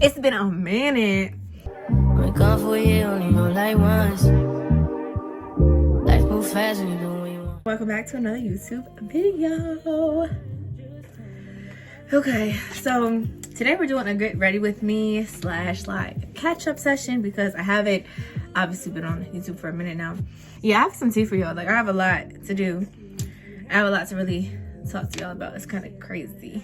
It's been a minute. We're gone for a year, only know like once. Life move fast when you do what you want. Welcome back to another YouTube video. Okay, so today we're doing a get ready with me / like catch up session because I haven't obviously been on YouTube for a minute now. Yeah, I have some tea for y'all. Like, I have a lot to do. I have a lot to really talk to y'all about. It's kind of crazy.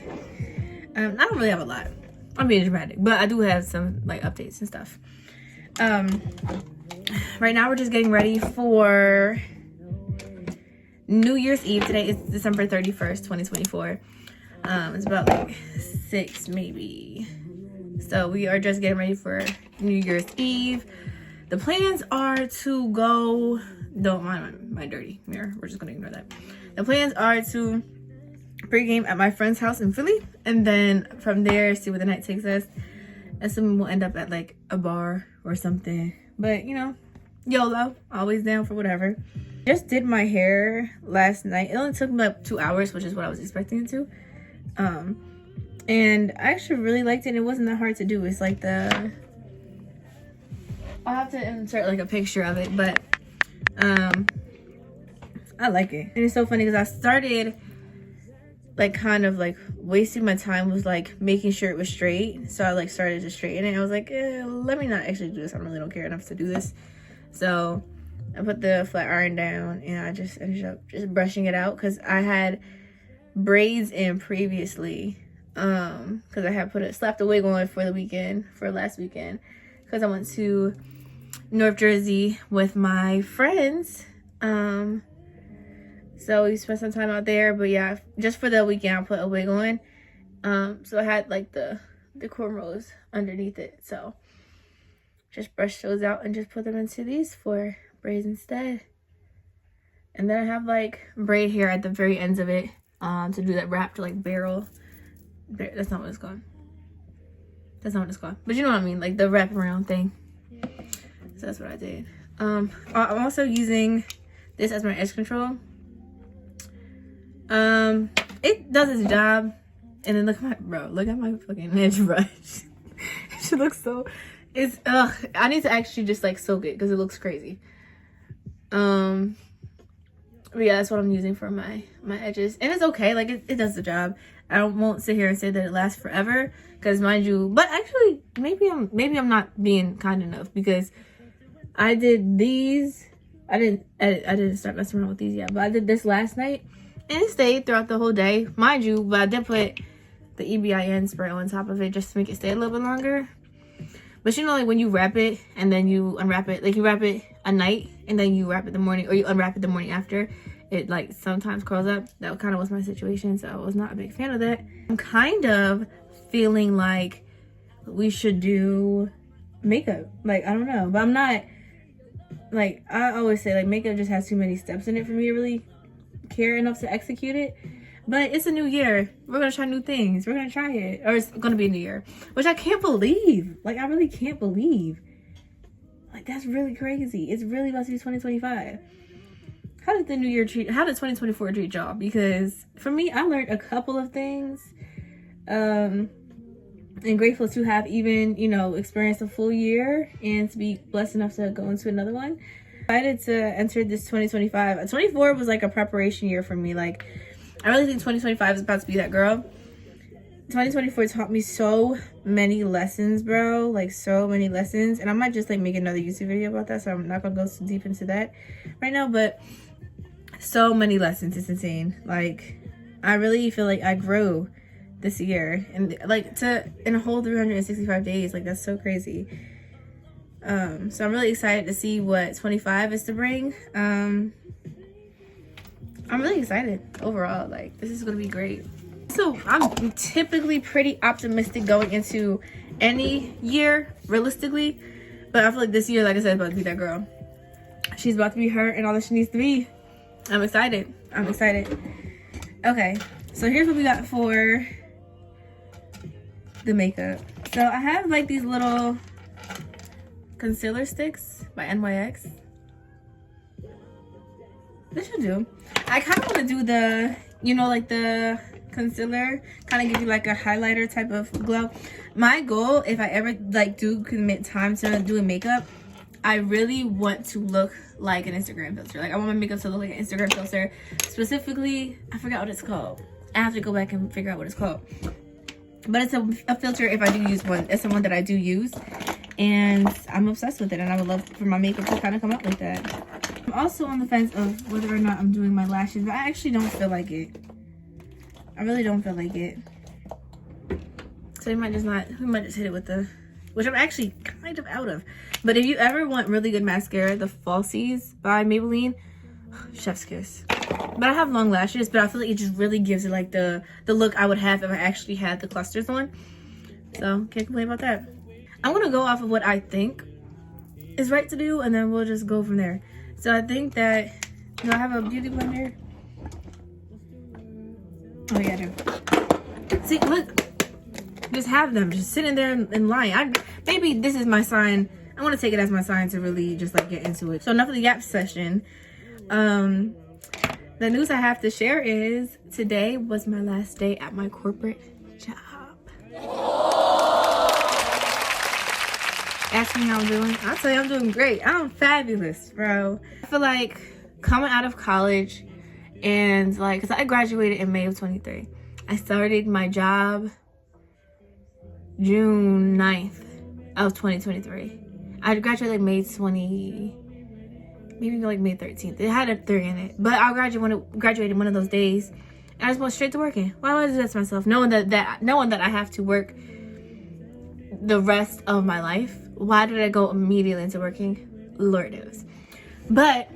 I don't really have a lot. I'm being dramatic, but I do have some like updates and stuff. Right now we're just getting ready for New Year's Eve. Today is December 31st, 2024. It's about like 6 maybe. So we are just getting ready for New Year's Eve. The plans are to go, don't mind my dirty mirror, we're just gonna ignore that. The plans are to pregame at my friend's house in Philly, and then from there see where the night takes us. Assuming we'll end up at like a bar or something, but you know, YOLO, always down for whatever. Just did my hair last night. It only took me like 2 hours, which is what I was expecting it to. And I actually really liked it. It wasn't that hard to do. It's like I'll have to insert like a picture of it, but I like it. And it's so funny because I started like kind of like wasting my time with like making sure it was straight. So I like started to straighten it. I was like, let me not actually do this. I really don't care enough to do this. So I put the flat iron down and I just ended up just brushing it out because I had braids in previously. Because I had slapped a wig on for the weekend, for last weekend, because I went to North Jersey with my friends. So we spent some time out there, but yeah, just for the weekend I put a wig on. So I had like the cornrows underneath it. So just brush those out and just put them into these 4 braids instead. And then I have like braid hair at the very ends of it to do that wrapped like barrel. That's not what it's called. That's not what it's called. But you know what I mean, like the wraparound thing. So that's what I did. I'm also using this as my edge control. It does its job. And then look at my fucking edge brush. It looks so, I need to actually just like soak it because it looks crazy. But yeah, that's what I'm using for my edges, and it's okay. Like it does the job. I won't sit here and say that it lasts forever, because mind you, but actually maybe I'm not being kind enough, because I did these. I didn't start messing around with these yet, but I did this last night and it stayed throughout the whole day, mind you. But I did put the EBIN spray on top of it just to make it stay a little bit longer. But you know, like when you wrap it and then you unwrap it, like you wrap it a night and then you wrap it the morning, or you unwrap it the morning after, it like sometimes curls up. That kind of was my situation, so I was not a big fan of that. I'm kind of feeling like we should do makeup. Like, I don't know, but I'm not, like, I always say like makeup just has too many steps in it for me to really care enough to execute it. But it's a new year. We're gonna try new things. We're gonna try it. Or it's gonna be a new year, which I can't believe. Like, I really can't believe. Like, that's really crazy. It's really about to be 2025. How did 2024 treat y'all? Because for me, I learned a couple of things. And grateful to have even, you know, experienced a full year and to be blessed enough to go into another one. Excited to enter this 2025. 24 was like a preparation year for me. Like, I really think 2025 is about to be that girl. 2024 taught me so many lessons, bro. Like, so many lessons. And I might just like make another YouTube video about that, so I'm not gonna go too deep into that right now. But so many lessons. It's insane. Like, I really feel like I grew this year, and like in a whole 365 days. Like, that's so crazy. So I'm really excited to see what 25 is to bring. I'm really excited overall. Like, this is gonna be great. So I'm typically pretty optimistic going into any year, realistically, but I feel like this year, like I said, is about to be that girl. She's about to be her and all that she needs to be. I'm excited. Okay, so here's what we got for the makeup. So I have like these little concealer sticks by NYX. This should do. I kind of want to do the, you know, like the concealer. Kind of give you like a highlighter type of glow. My goal, if I ever like do commit time to doing makeup, I really want to look like an Instagram filter. Like I want my makeup to look like an Instagram filter. Specifically, I forgot what it's called. I have to go back and figure out what it's called. But it's a filter if I do use one. It's the one that I do use. And I'm obsessed with it. And I would love for my makeup to kind of come out like that. I'm also on the fence of whether or not I'm doing my lashes. But I actually don't feel like it. I really don't feel like it. So we might just hit it with the... Which I'm actually kind of out of. But if you ever want really good mascara, the Falsies by Maybelline, chef's kiss. But I have long lashes, but I feel like it just really gives it like the look I would have if I actually had the clusters on. So can't complain about that. I'm gonna go off of what I think is right to do, and then we'll just go from there. So I think that, do I have a beauty blender? Oh yeah, I do. See, look. Just have them just sitting there in line. Maybe this is my sign. I want to take it as my sign to really just like get into it. So enough of the yap session. The news I have to share is today was my last day at my corporate job. Ask me how I'm doing. I'll tell you I'm doing great. I'm fabulous, bro. I feel like coming out of college and like, cause I graduated in May of 23. I started my job June 9th of 2023. I graduated like May 20, maybe like May 13th. It had a 3 in it. But I graduated one of those days. And I just went straight to working. Why would I do that to myself? Knowing that I have to work the rest of my life. Why did I go immediately into working? Lord knows. But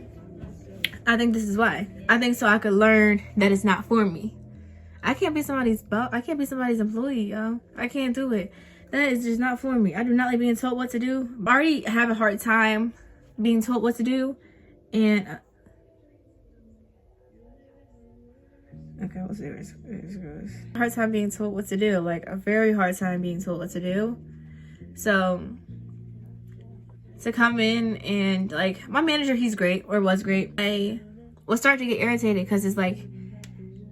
I think this is why. I think so I could learn that it's not for me. I can't be somebody's boss. I can't be somebody's employee, yo. I can't do it. That is just not for me. I do not like being told what to do. I already have a hard time being told what to do. And okay, we'll see where it goes. Hard time being told what to do. Like a very hard time being told what to do. So to come in and like my manager, he's great or was great. I was starting to get irritated because it's like,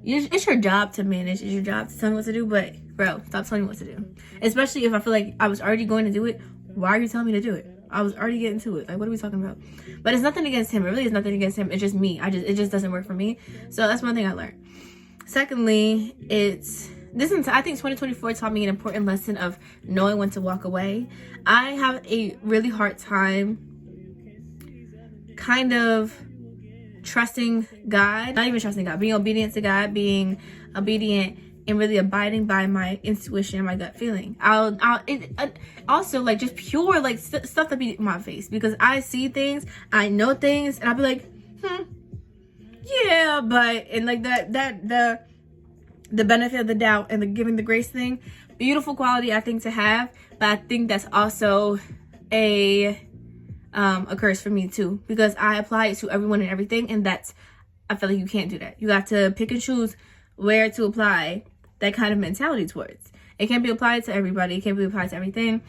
it's your job to manage. It's your job to tell me what to do. But bro, stop telling me what to do. Especially if I feel like I was already going to do it. Why are you telling me to do it? I was already getting to it. Like, what are we talking about? But it's nothing against him. It really is nothing against him. It's just me. It just doesn't work for me. So that's one thing I learned. Secondly, I think 2024 taught me an important lesson of knowing when to walk away. I have a really hard time kind of trusting God, not even trusting God, being obedient to God, being obedient and really abiding by my intuition and my gut feeling. Also like just pure like stuff that be in my face, because I see things, I know things, and I'll be like, yeah, but, and like the benefit of the doubt and the giving the grace thing, beautiful quality I think to have, but I think that's also a curse for me too, because I apply it to everyone and everything, and I feel like you can't do that. You got to pick and choose where to apply that kind of mentality towards. It can't be applied to everybody. It can't be applied to everything.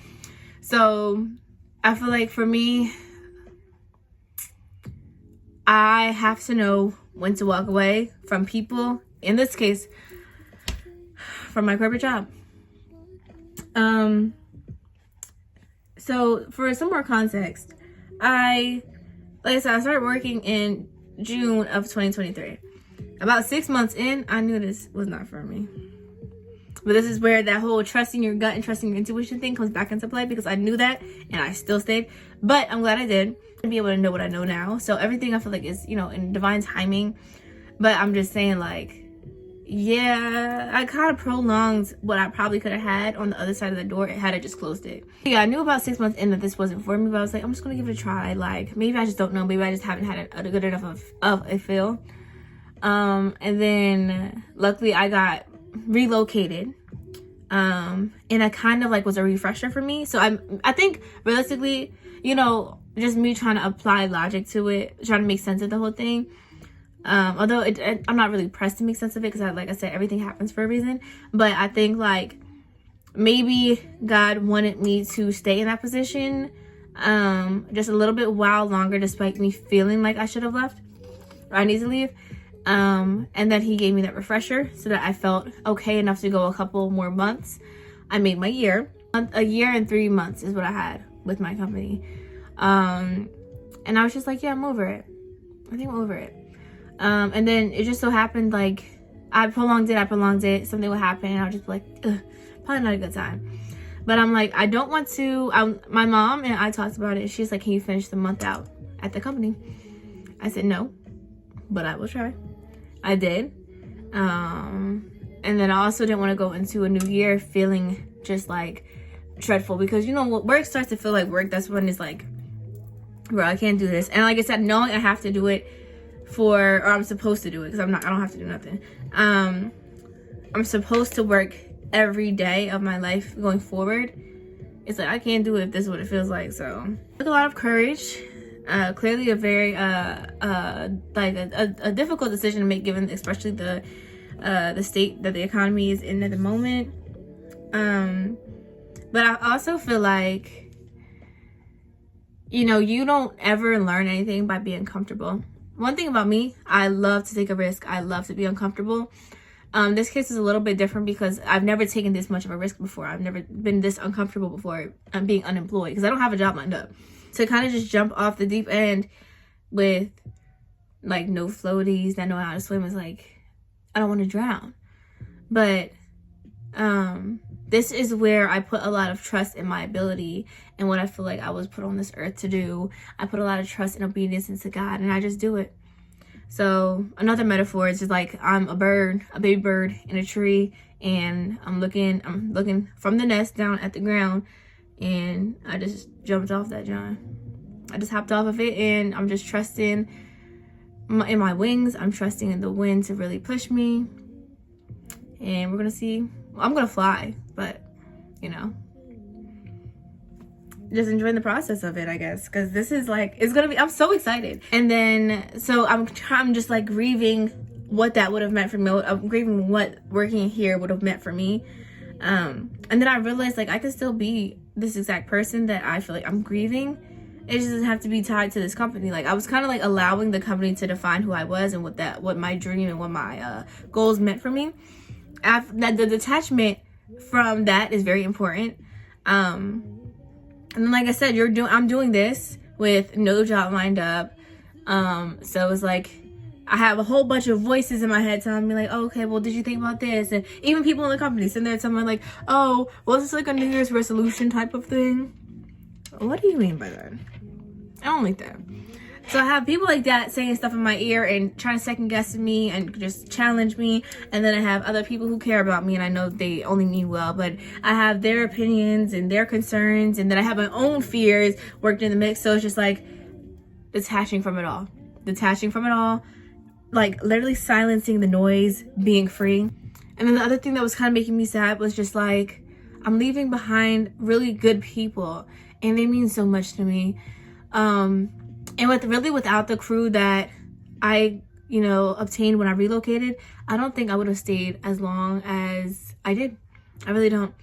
So I feel like for me, I have to know when to walk away from people, in this case, from my corporate job. So for some more context, like I said, I started working in June of 2023. About 6 months in, I knew this was not for me. But this is where that whole trusting your gut and trusting your intuition thing comes back into play, because I knew that and I still stayed. But I'm glad I did to be able to know what I know now. So everything I feel like is, in divine timing. But I'm just saying, like, yeah, I kind of prolonged what I probably could have had on the other side of the door had I just closed it. Yeah, I knew about 6 months in that this wasn't for me, but I was like, I'm just gonna give it a try. Like, maybe I just don't know. Maybe I just haven't had a good enough of a feel. And then luckily I got relocated. And I kind of like was a refresher for me. So I think realistically, just me trying to apply logic to it, trying to make sense of the whole thing. Although I'm not really pressed to make sense of it, because like I said, everything happens for a reason. But I think like maybe God wanted me to stay in that position just a little bit while longer, despite me feeling like I should have left or I need to leave. And then he gave me that refresher so that I felt okay enough to go a couple more months. I made my year. A year and 3 months is what I had with my company. And I was just like, yeah, I'm over it. I think I'm over it. And then it just so happened, like, I prolonged it. Something would happen, and I would just be like, ugh, probably not a good time. But I'm like, I don't want to. My mom and I talked about it. She's like, can you finish the month out at the company? I said no, but I will try. I did. And then I also didn't want to go into a new year feeling just like dreadful, because you know what, work starts to feel like work. That's when it's like, bro, I can't do this. And like I said, knowing I have to do it or I'm supposed to do it, because I don't have to do nothing. I'm supposed to work every day of my life going forward. It's like, I can't do it if this is what it feels like. So it took a lot of courage. Clearly a very like a difficult decision to make, given especially the state that the economy is in at the moment. But I also feel like, you know, you don't ever learn anything by being comfortable. One thing about me, I love to take a risk. I love to be uncomfortable. This case is a little bit different because I've never taken this much of a risk before. I've never been this uncomfortable before. I'm being unemployed because I don't have a job lined up. To kind of just jump off the deep end with like no floaties that know how to swim is like, I don't want to drown. But this is where I put a lot of trust in my ability and what I feel like I was put on this earth to do. I put a lot of trust and obedience into God, and I just do it. So another metaphor is just like, I'm a bird, a baby bird in a tree, and I'm looking from the nest down at the ground, and I just jumped off that John. I just hopped off of it, and I'm just trusting in my wings. I'm trusting in the wind to really push me, and we're gonna see. I'm gonna fly, but you know, just enjoying the process of it, I guess, because this is like, it's gonna be, I'm so excited. And then so I'm just like grieving what that would have meant for me. I'm grieving what working here would have meant for me. And then I realized like I could still be this exact person that I feel like I'm grieving. It just doesn't have to be tied to this company. Like, I was kind of like allowing the company to define who I was and what my dream and what my goals meant for me. The detachment from that is very important. And then, like I said, I'm doing this with no job lined up. So it's like I have a whole bunch of voices in my head telling me like, oh, okay, well, did you think about this? And even people in the company sitting there telling me like, oh, well, is this like a New Year's resolution type of thing? What do you mean by that? I don't like that. So I have people like that saying stuff in my ear and trying to second guess me and just challenge me. And then I have other people who care about me, and I know they only mean well, but I have their opinions and their concerns, and then I have my own fears worked in the mix. So it's just like detaching from it all, like literally silencing the noise, being free. And then the other thing that was kind of making me sad was just like, I'm leaving behind really good people, and they mean so much to me. And without the crew that I, obtained when I relocated, I don't think I would have stayed as long as I did. I really don't.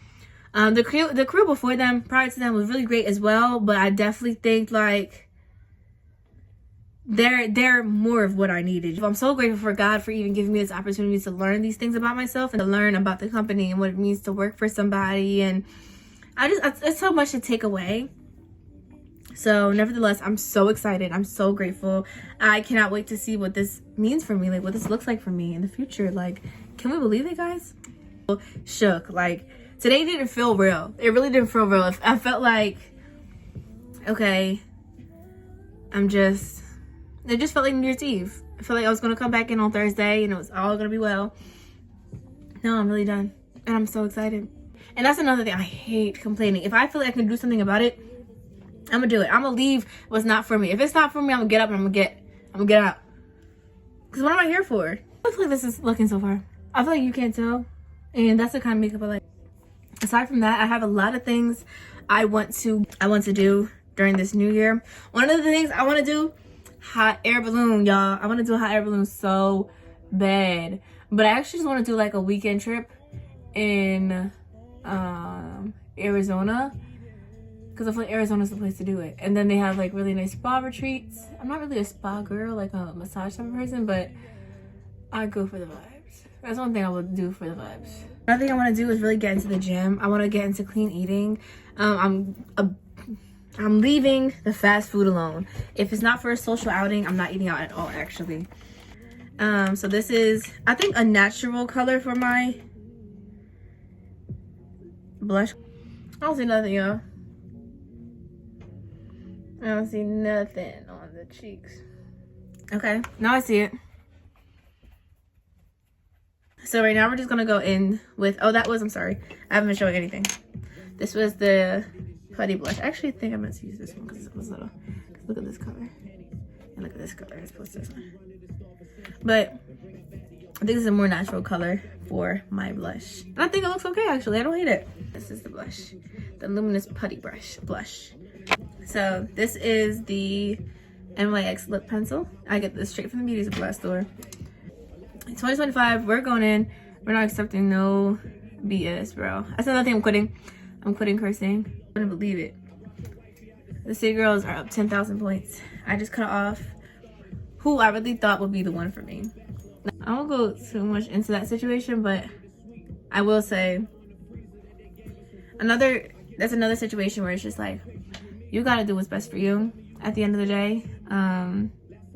The crew before them, prior to them, was really great as well, but I definitely think like they're more of what I needed. I'm so grateful for God for even giving me this opportunity to learn these things about myself and to learn about the company and what it means to work for somebody. And it's so much to take away. So nevertheless, I'm so excited. I'm so grateful. I cannot wait to see what this means for me, like what this looks like for me in the future. Like, can we believe it, guys? Shook. Like, today didn't feel real. It really didn't feel real. I felt like, okay, it just felt like New Year's Eve. I felt like I was going to come back in on Thursday and it was all going to be well. No, I'm really done. And I'm so excited. And that's another thing. I hate complaining. If I feel like I can do something about it, I'm gonna do it. I'm gonna leave what's not for me. If it's not for me, I'm gonna get up and I'm gonna get out. Because what am I here for? I feel like this is looking so far. I feel like you can't tell. And that's the kind of makeup I like. Aside from that, I have a lot of things I want to do during this new year. One of the things I want to do, hot air balloon, y'all. I want to do a hot air balloon so bad. But I actually just want to do like a weekend trip in Arizona. Because I feel like Arizona's the place to do it. And then they have like really nice spa retreats. I'm not really a spa girl, like a massage type of person, but I go for the vibes. That's one thing I would do for the vibes. Another thing I want to do is really get into the gym. I want to get into clean eating. I'm leaving the fast food alone. If it's not for a social outing, I'm not eating out at all, actually. So this is, I think, a natural color for my blush. I don't see nothing, y'all. I don't see nothing on the cheeks. Okay, now I see it. So right now we're just gonna go in with, oh, that was, I'm sorry, I haven't been showing anything. This was the Putty blush. I actually think I meant to use this one because it was little. Look at this color. And look at this color as opposed to this one. But I think this is a more natural color for my blush. And I think it looks okay, actually. I don't hate it. This is the blush. The Luminous Putty blush. So this is the NYX lip pencil. I get this straight from the beauty supply store. 2025, we're going in. We're not accepting no BS, bro. That's another thing I'm quitting. I'm quitting cursing. I couldn't believe it. The city girls are up 10,000 points. I just cut off who I really thought would be the one for me. I won't go too much into that situation, but I will say that's another situation where it's just like, you gotta do what's best for you at the end of the day.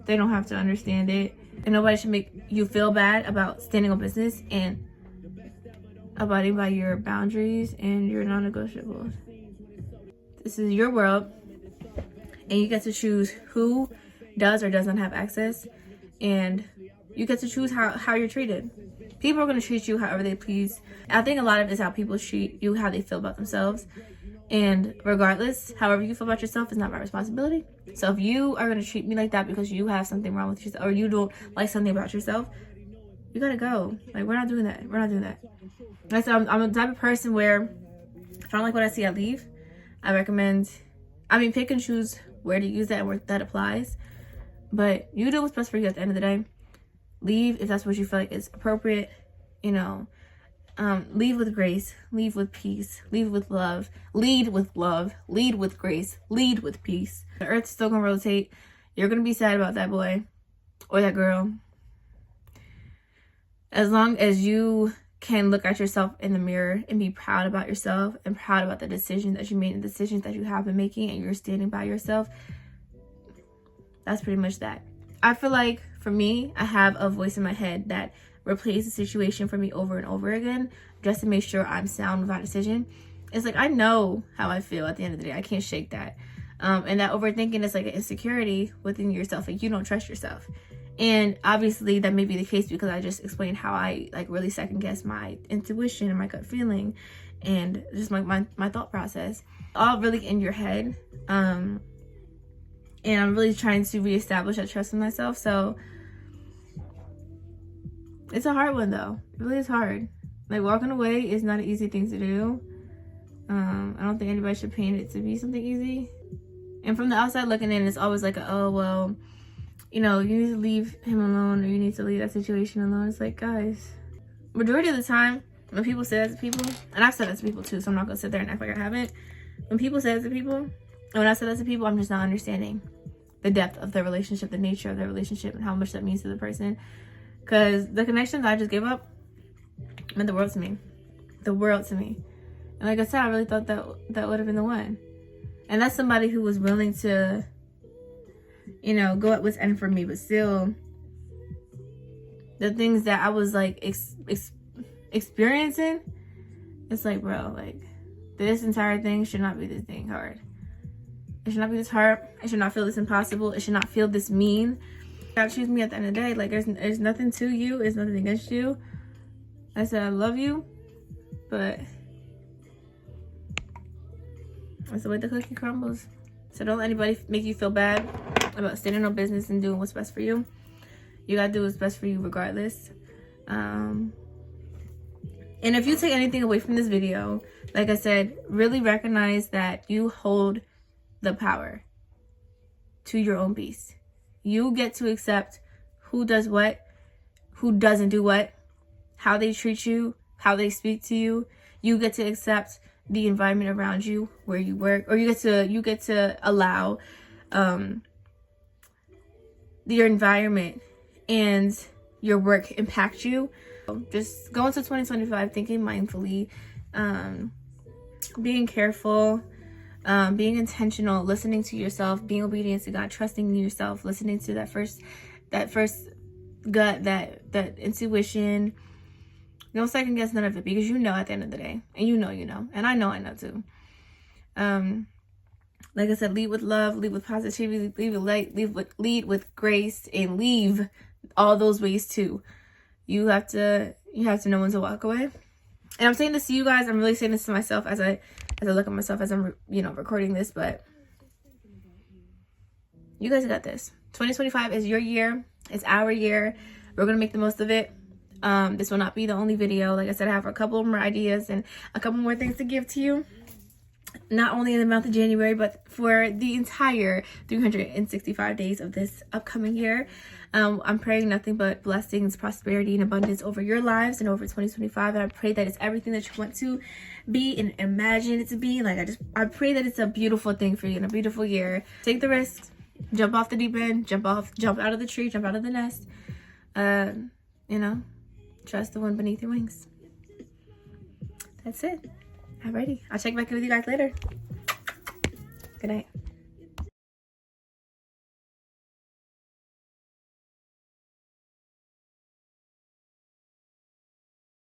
They don't have to understand it. And nobody should make you feel bad about standing on business and abiding by your boundaries and your non-negotiables. This is your world, and you get to choose who does or does not have access, and you get to choose how you're treated. People are going to treat you however they please. I think a lot of it is how people treat you, how they feel about themselves. And regardless, however you feel about yourself is not my responsibility. So if you are going to treat me like that because you have something wrong with yourself or you don't like something about yourself, you got to go. Like, we're not doing that. We're not doing that. Like I said, I'm the type of person where if I don't like what I see, I leave. I recommend, pick and choose where to use that and where that applies. But you do what's best for you at the end of the day. Leave if that's what you feel like is appropriate. Leave with grace, leave with peace, leave with love, lead with love, lead with grace, lead with peace. The earth's still gonna rotate. You're gonna be sad about that boy or that girl. As long as you can look at yourself in the mirror and be proud about yourself and proud about the decisions that you made and the decisions that you have been making, and you're standing by yourself, that's pretty much that. I feel like for me, I have a voice in my head that replays the situation for me over and over again just to make sure I'm sound with my decision. It's like, I know how I feel at the end of the day. I can't shake that. And that overthinking is like an insecurity within yourself. Like, you don't trust yourself. And obviously that may be the case because I just explained how I like really second guess my intuition and my gut feeling and just my thought process. All really in your head. And I'm really trying to reestablish that trust in myself. So it's a hard one though. It really is hard. Like, walking away is not an easy thing to do. I don't think anybody should paint it to be something easy. And from the outside looking in, it's always like, oh, well, you need to leave him alone or you need to leave that situation alone. It's like, guys, majority of the time when people say that to people, and I've said that to people too, so I'm not going to sit there and act like I haven't. When people say that to people, and when I say that to people, I'm just not understanding the depth of their relationship, the nature of their relationship, and how much that means to the person. Because the connections I just gave up meant the world to me. The world to me. And like I said, I really thought that would have been the one. And that's somebody who was willing to, go at what's end for me. But still, the things that I was like experiencing, it's like, bro, like, this entire thing should not be this thing hard. It should not be this hard. It should not feel this impossible. It should not feel this mean. God choose me at the end of the day. Like, there's nothing to you. There's nothing against you. I said I love you, but that's the way the cookie crumbles. So don't let anybody make you feel bad about standing on business and doing what's best for you. You gotta do what's best for you regardless. And if you take anything away from this video, like I said, really recognize that you hold the power to your own peace. You get to accept who does what, who doesn't do what, how they treat you, how they speak to you. You get to accept the environment around you, where you work, or you get to allow your environment and your work impact you. Just go into 2025 thinking mindfully, being careful, being intentional, listening to yourself, being obedient to God, trusting in yourself, listening to that first gut, that intuition. Don't second guess none of it, because you know at the end of the day, and you know, and I know too. Like I said, lead with love, lead with positivity, lead with light, lead with grace, and leave all those ways too. You have to know when to walk away. And I'm saying this to you guys. I'm really saying this to myself as I look at myself as I'm recording this. But you guys got this. 2025 is your year. It's our year. We're gonna make the most of it. This will not be the only video. Like I said, I have a couple more ideas and a couple more things to give to you. Not only in the month of January, but for the entire 365 days of this upcoming year. I'm praying nothing but blessings, prosperity, and abundance over your lives and over 2025. And I pray that it's everything that you want to be and imagine it to be. Like I pray that it's a beautiful thing for you and a beautiful year. Take the risks, jump off the deep end, jump out of the tree, jump out of the nest. Trust the one beneath your wings. That's it. Alrighty. I'll check back in with you guys later. Good night.